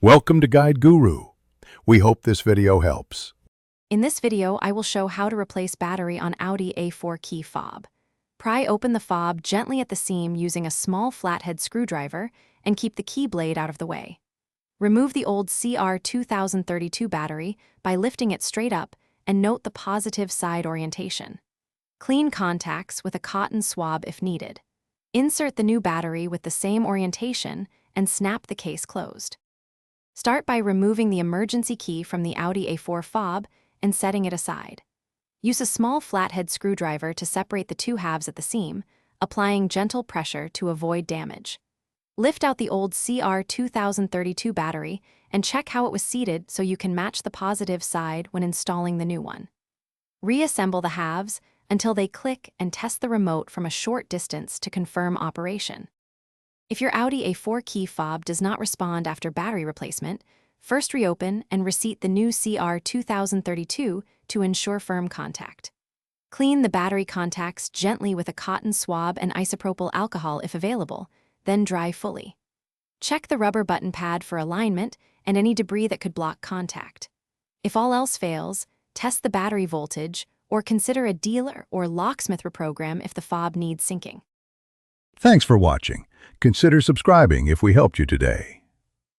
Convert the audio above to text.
Welcome to Guide Guru. We hope this video helps. In this video, I will show how to replace battery on Audi A4 Key Fob. Pry open the fob gently at the seam using a small flathead screwdriver and keep the key blade out of the way. Remove the old CR2032 battery by lifting it straight up and note the positive side orientation. Clean contacts with a cotton swab if needed. Insert the new battery with the same orientation and snap the case closed. Start by removing the emergency key from the Audi A4 fob and setting it aside. Use a small flathead screwdriver to separate the two halves at the seam, applying gentle pressure to avoid damage. Lift out the old CR2032 battery and check how it was seated so you can match the positive side when installing the new one. Reassemble the halves until they click and test the remote from a short distance to confirm operation. If your Audi A4 Key Fob does not respond after battery replacement, first reopen and reseat the new CR2032 to ensure firm contact. Clean the battery contacts gently with a cotton swab and isopropyl alcohol if available, then dry fully. Check the rubber button pad for alignment and any debris that could block contact. If all else fails, test the battery voltage or consider a dealer or locksmith reprogram if the fob needs syncing. Thanks for watching. Consider subscribing if we helped you today.